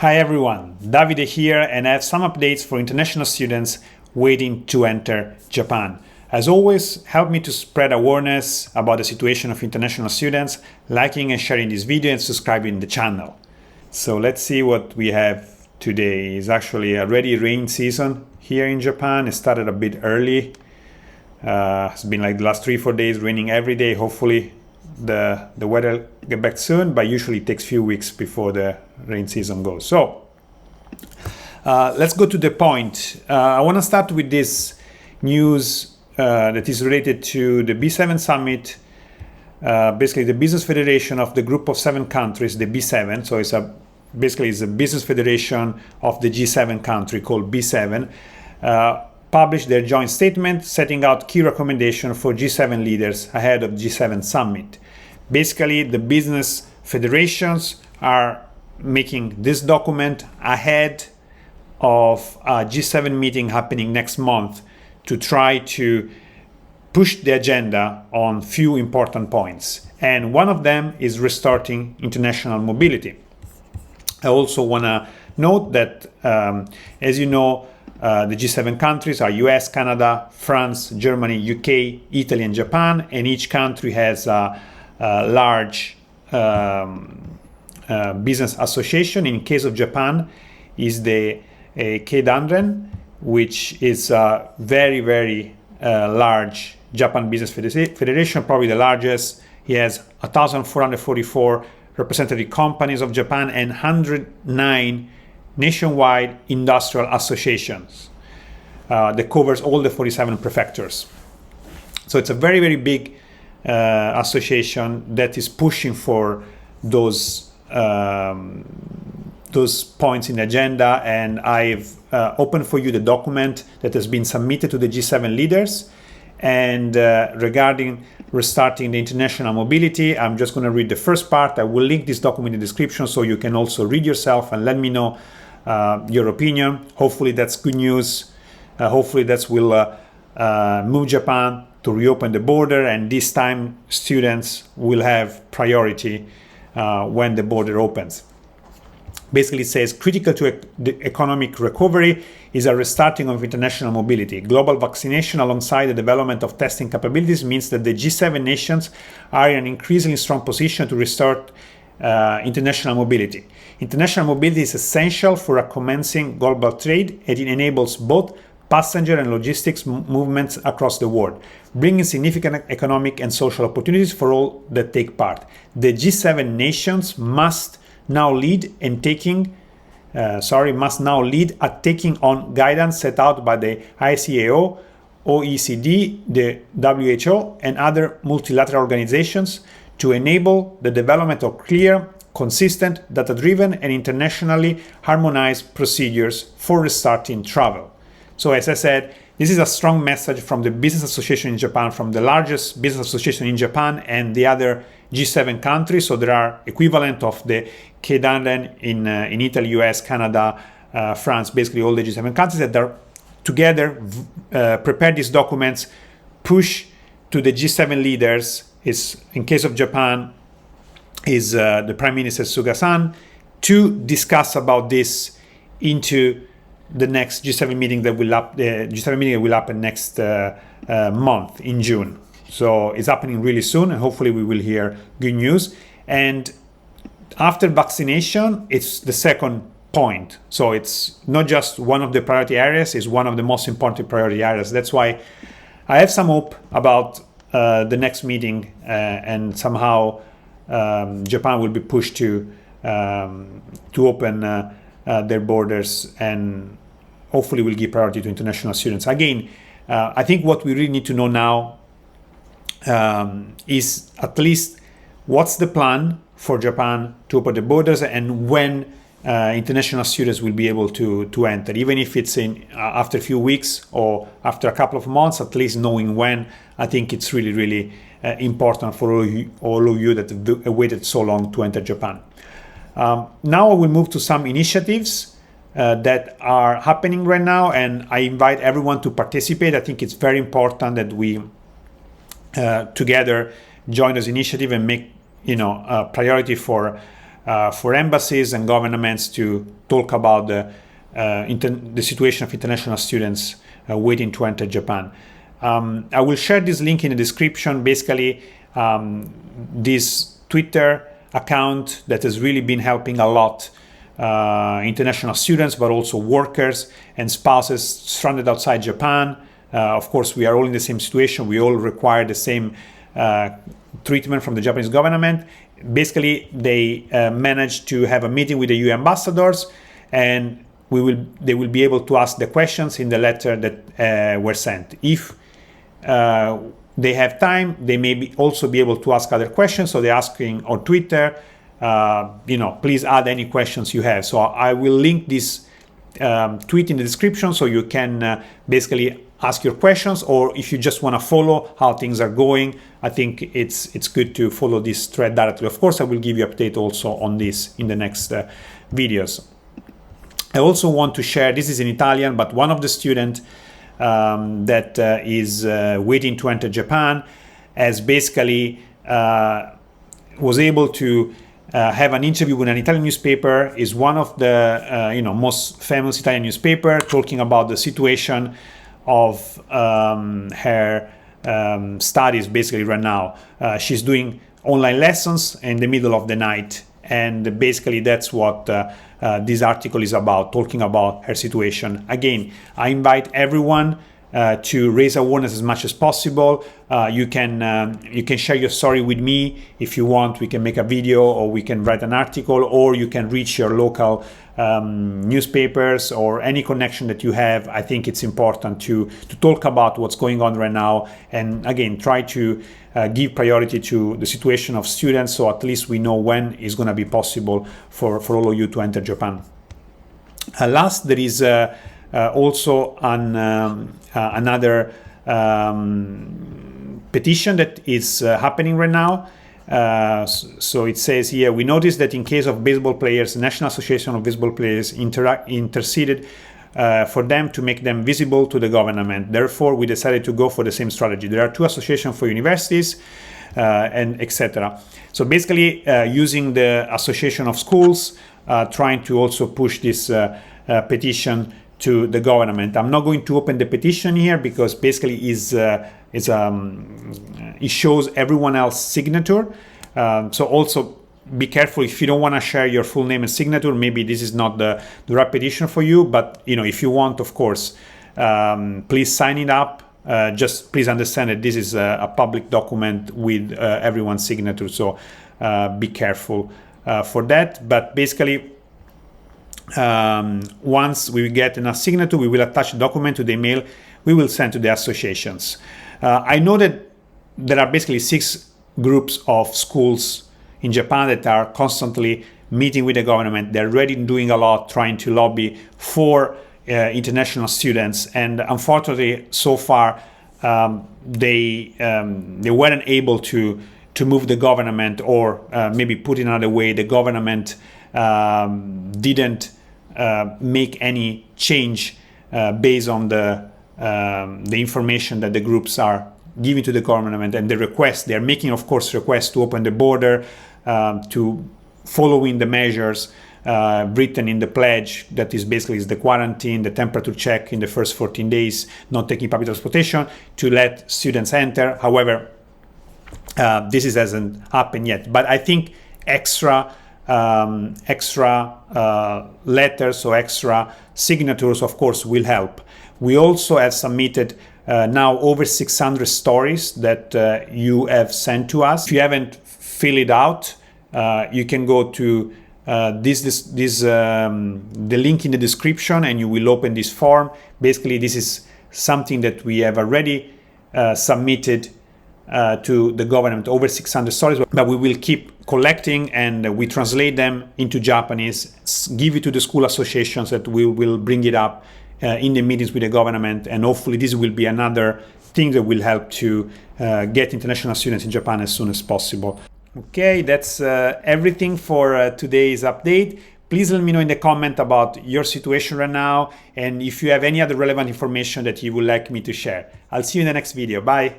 Hi everyone, Davide here, and I have some updates for international students waiting to enter Japan. As always, help me to spread awareness about the situation of international students, liking and sharing this video and subscribing the channel. So let's see what we have today. It's actually already rain season here in Japan. It started a bit early. It's been like the last 3-4 days raining every day. Hopefully the weather get back soon, but usually it takes a few weeks before the rain season goes. So let's go to the point. I want to start with this news that is related to the B7 summit. Basically the business federation of the group of 7 countries, the B7. So it's a business federation of the G7 country called B7. Published their joint statement setting out key recommendations for G7 leaders ahead of G7 summit. Basically, the business federations are making this document ahead of a G7 meeting happening next month to try to push the agenda on few important points. And one of them is restarting international mobility. I also want to note that, as you know, the G7 countries are US, Canada, France, Germany, UK, Italy, and Japan, and each country has a large business association. In case of Japan, is the Keidanren, which is a very, very large Japan Business Federation, probably the largest. He has 1,444 representative companies of Japan and 109 nationwide industrial associations that covers all the 47 prefectures. So it's a very, very big association that is pushing for those points in the agenda, and I've opened for you the document that has been submitted to the G7 leaders. And regarding restarting the international mobility, I'm just going to read the first part. I will link this document in the description so you can also read yourself and let me know your opinion. Hopefully that's good news. Hopefully that will move Japan to reopen the border, and this time students will have priority when the border opens. Basically it says critical to the economic recovery is a restarting of international mobility. Global vaccination alongside the development of testing capabilities means that the G7 nations are in an increasingly strong position to restart international mobility. International mobility is essential for a commencing global trade, and it enables both passenger and logistics movements across the world, bringing significant economic and social opportunities for all that take part. The G7 nations must now lead at taking on guidance set out by the ICAO, OECD, the WHO, and other multilateral organizations to enable the development of clear, consistent, data-driven, and internationally harmonized procedures for restarting travel. So as I said, this is a strong message from the Business Association in Japan, from the largest business association in Japan and the other G7 countries. So there are equivalent of the Keidanren in Italy, US, Canada, France, basically all the G7 countries that are together prepare these documents, push to the G7 leaders. Is in case of Japan is the Prime Minister Suga-san, to discuss about this into the next G7 meeting that will happen next month in June. So it's happening really soon, and hopefully we will hear good news. And after vaccination, it's the second point. So it's not just one of the priority areas, it's one of the most important priority areas. That's why I have some hope about the next meeting, and somehow Japan will be pushed to open their borders, and hopefully will give priority to international students. Again, I think what we really need to know now is at least what's the plan for Japan to open the borders, and when international students will be able to enter, even if it's in after a few weeks or after a couple of months. At least knowing when, I think it's really, really important for all of you that have waited so long to enter Japan. Now I will move to some initiatives that are happening right now, and I invite everyone to participate. I think it's very important that we together join this initiative and make a priority for for embassies and governments to talk about the situation of international students waiting to enter Japan. I will share this link in the description. Basically, this Twitter account that has really been helping a lot international students, but also workers and spouses stranded outside Japan. Of course, we are all in the same situation. We all require the same treatment from the Japanese government. Basically, they managed to have a meeting with the EU ambassadors, and they will be able to ask the questions in the letter that were sent. If they have time, they may also be able to ask other questions. So they're asking on Twitter, please add any questions you have. So I will link this tweet in the description so you can basically ask your questions, or if you just want to follow how things are going, I think it's good to follow this thread directly. Of course, I will give you update also on this in the next videos. I also want to share, this is in Italian, but one of the students that is waiting to enter Japan has basically was able to have an interview with an Italian newspaper. Is one of the most famous Italian newspaper, talking about the situation of her studies basically right now. She's doing online lessons in the middle of the night, and basically that's what this article is about, talking about her situation. Again, I invite everyone to raise awareness as much as possible. You can share your story with me if you want. We can make a video, or we can write an article, or you can reach your local newspapers or any connection that you have. I think it's important to talk about what's going on right now, and again, try to give priority to the situation of students, so at least we know when it's going to be possible for all of you to enter Japan. Last, there is also another petition that is happening right now. So it says here, we noticed that in case of baseball players, the National Association of Baseball Players interceded for them to make them visible to the government. Therefore, we decided to go for the same strategy. There are two associations for universities and etc. So basically, using the Association of Schools, trying to also push this petition to the government. I'm not going to open the petition here because basically it shows everyone else's signature. So also be careful if you don't want to share your full name and signature. Maybe this is not the right petition for you, but if you want, of course, please sign it up. Just please understand that this is a public document with everyone's signature, so be careful for that. But basically, once we get enough signature, we will attach the document to the email we will send to the associations. I know that there are basically 6 groups of schools in Japan that are constantly meeting with the government. They're already doing a lot, trying to lobby for international students, and unfortunately, so far they weren't able to move the government, or maybe put it another way, the government didn't make any change based on the information that the groups are giving to the government and the request. They're making, of course, requests to open the border, to following the measures written in the pledge, that is basically the quarantine, the temperature check in the first 14 days, not taking public transportation, to let students enter. However, this hasn't happened yet. But I think extra letters or extra signatures, of course, will help. We also have submitted now over 600 stories that you have sent to us. If you haven't filled it out, you can go to the link in the description, and you will open this form. Basically, this is something that we have already submitted to the government, over 600 stories, but we will keep collecting, and we translate them into Japanese, give it to the school associations that we will bring it up in the meetings with the government, and hopefully this will be another thing that will help to get international students in Japan as soon as possible. Okay, that's everything for today's update. Please let me know in the comment about your situation right now, and if you have any other relevant information that you would like me to share. I'll see you in the next video. Bye.